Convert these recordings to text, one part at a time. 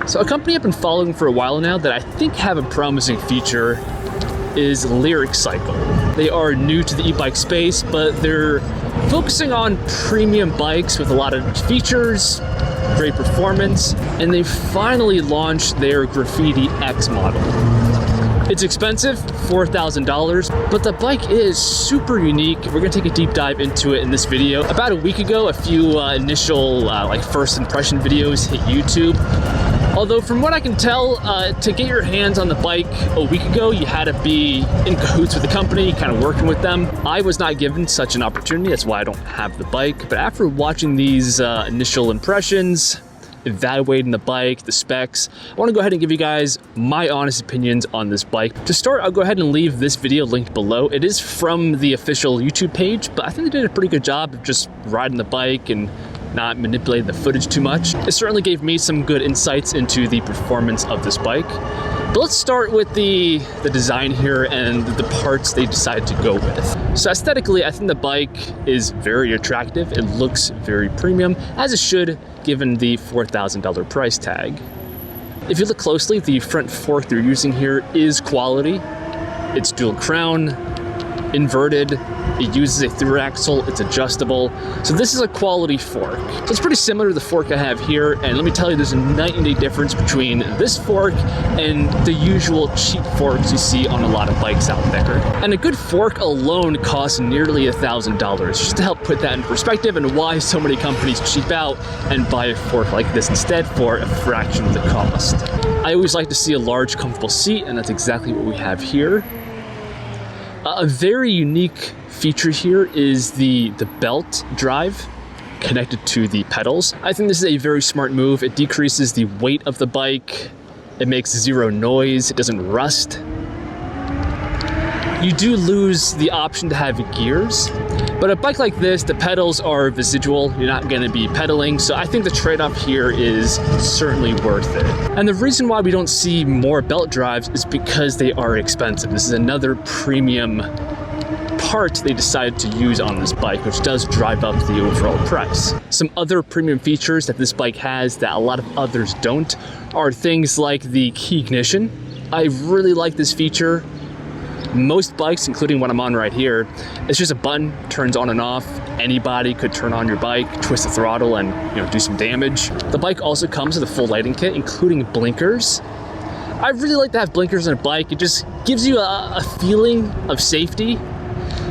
So a company I've been following for a while now that I think have a promising future is Lyric Cycle. They are new to the e-bike space, but they're focusing on premium bikes with a lot of features, great performance, and they finally launched their Graffiti X model. It's expensive, $4,000, but the bike is super unique. We're gonna take a deep dive into it in this video. About a week ago, a few initial like first impression videos hit YouTube. Although from what I can tell, to get your hands on the bike a week ago, you had to be in cahoots with the company, kind of working with them. I was not given such an opportunity, that's why I don't have the bike. But after watching these initial impressions, evaluating the bike, the specs, I want to go ahead and give you guys my honest opinions on this bike. To start, I'll go ahead and leave this video linked below. It is from the official YouTube page, but I think they did a pretty good job of just riding the bike and not manipulating the footage too much. It certainly gave me some good insights into the performance of this bike. But let's start with the design here and the parts they decided to go with. So aesthetically, I think the bike is very attractive. It looks very premium, as it should, given the $4,000 price tag. If you look closely, the front fork they're using here is quality. It's dual crown, inverted. It uses a through axle, it's adjustable. So this is a quality fork. So it's pretty similar to the fork I have here, and let me tell you, there's a night and day difference between this fork and the usual cheap forks you see on a lot of bikes out there. And a good fork alone costs nearly $1,000, just to help put that in perspective and why so many companies cheap out and buy a fork like this instead for a fraction of the cost. I always like to see a large, comfortable seat, and that's exactly what we have here. A very unique feature here is the belt drive connected to the pedals. I think this is a very smart move. It decreases the weight of the bike. It makes zero noise. It doesn't rust. You do lose the option to have gears, but a bike like this, the pedals are residual. You're not gonna be pedaling, so I think the trade-off here is certainly worth it. And the reason why we don't see more belt drives is because they are expensive. This is another premium part they decided to use on this bike, which does drive up the overall price. Some other premium features that this bike has that a lot of others don't are things like the key ignition. I really like this feature. Most bikes, including what I'm on right here, it's just a button, turns on and off. Anybody could turn on your bike, twist the throttle, and do some damage. The bike also comes with a full lighting kit, including blinkers. I really like to have blinkers on a bike. It just gives you a feeling of safety,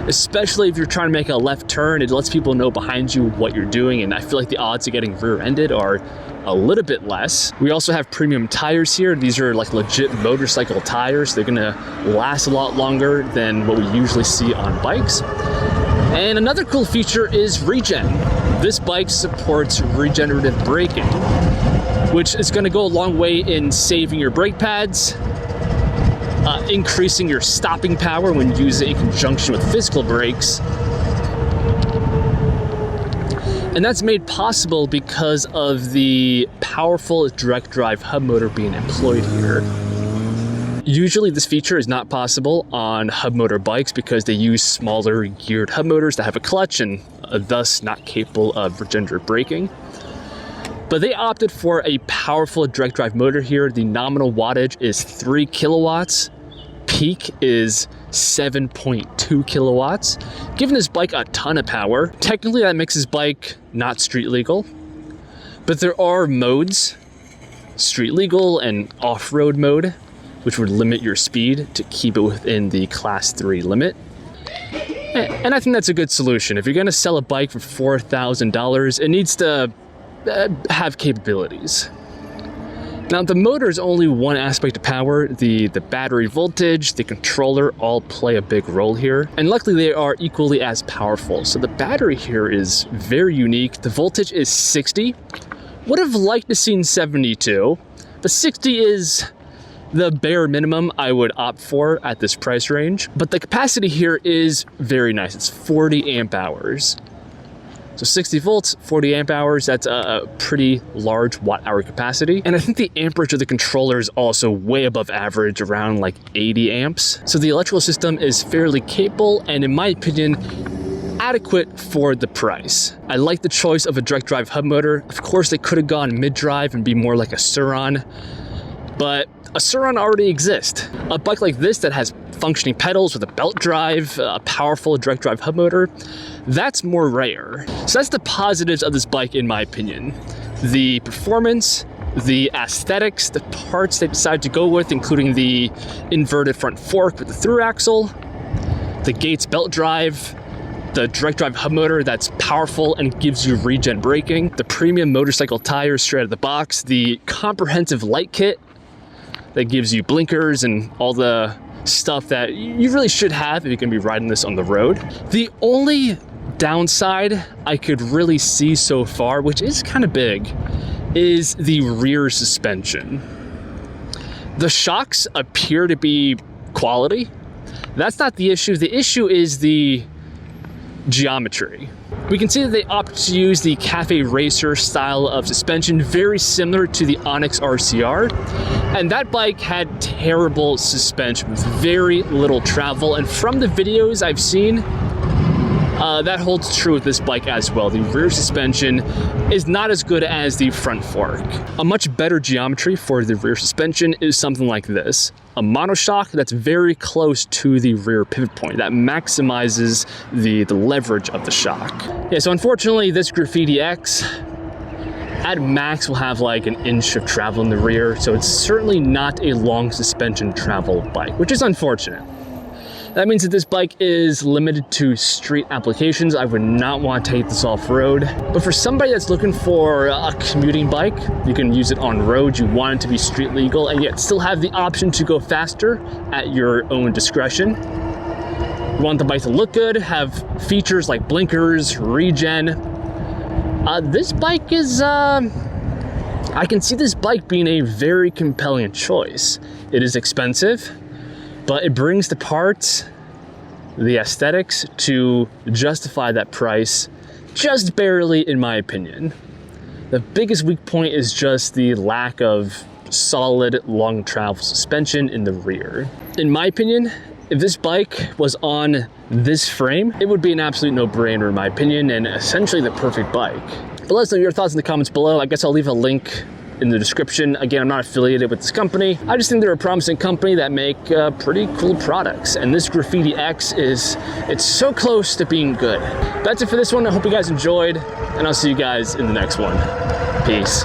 especially if you're trying to make a left turn. It lets people know behind you what you're doing, and I feel like the odds of getting rear-ended are a little bit less. We also have premium tires here. These are like legit motorcycle tires. They're gonna last a lot longer than what we usually see on bikes. And another cool feature is regen. This bike supports regenerative braking, which is gonna go a long way in saving your brake pads, increasing your stopping power when used in conjunction with physical brakes. And that's made possible because of the powerful direct drive hub motor being employed here. Usually this feature is not possible on hub motor bikes because they use smaller geared hub motors that have a clutch and thus not capable of regenerative braking. But they opted for a powerful direct drive motor here. The nominal wattage is 3 kilowatts. Peak is 7.2 kilowatts, giving this bike a ton of power. Technically, that makes this bike not street legal, but there are modes, street legal and off-road mode, which would limit your speed to keep it within the class 3 limit. And I think that's a good solution. If you're gonna sell a bike for $4,000, it needs to have capabilities. Now, the motor is only one aspect of power. The battery voltage, the controller all play a big role here. And luckily they are equally as powerful. So the battery here is very unique. The voltage is 60. Would have liked to seen 72, but 60 is the bare minimum I would opt for at this price range. But the capacity here is very nice. It's 40 amp hours. So 60 volts, 40 amp hours, that's a pretty large watt hour capacity. And I think the amperage of the controller is also way above average, around like 80 amps. So the electrical system is fairly capable, and in my opinion, adequate for the price. I like the choice of a direct drive hub motor. Of course, they could have gone mid-drive and be more like a Sur-Ron, but a Sur-Ron already exists. A bike like this that has functioning pedals with a belt drive, a powerful direct drive hub motor, that's more rare. So that's the positives of this bike in my opinion. The performance, the aesthetics, the parts they decided to go with, including the inverted front fork with the through axle, the Gates belt drive, the direct drive hub motor that's powerful and gives you regen braking, the premium motorcycle tires straight out of the box, the comprehensive light kit that gives you blinkers and all the stuff that you really should have if you're gonna be riding this on the road. The only downside I could really see so far, which is kind of big, is the rear suspension. The shocks appear to be quality. That's not the issue. The issue is the geometry. We can see that they opt to use the Cafe Racer style of suspension, very similar to the Onyx RCR. And that bike had terrible suspension with very little travel. And from the videos I've seen, that holds true with this bike as well. The rear suspension is not as good as the front fork. A much better geometry for the rear suspension is something like this. A monoshock that's very close to the rear pivot point. That maximizes the leverage of the shock. Yeah, so unfortunately this Graffiti X at max will have like an inch of travel in the rear, so it's certainly not a long suspension travel bike, which is unfortunate. That means that this bike is limited to street applications. I would not want to take this off-road. But for somebody that's looking for a commuting bike, you can use it on road. You want it to be street legal and yet still have the option to go faster at your own discretion. You want the bike to look good, have features like blinkers, regen. This bike is, I can see this bike being a very compelling choice. It is expensive, but it brings the parts, the aesthetics to justify that price just barely, in my opinion. The biggest weak point is just the lack of solid long travel suspension in the rear. In my opinion, if this bike was on this frame, it would be an absolute no-brainer in my opinion and essentially the perfect bike. But let us know your thoughts in the comments below. I guess I'll leave a link in the description. Again, I'm not affiliated with this company. I just think they're a promising company that make pretty cool products. And this Graffiti X it's so close to being good. That's it for this one. I hope you guys enjoyed, and I'll see you guys in the next one. Peace.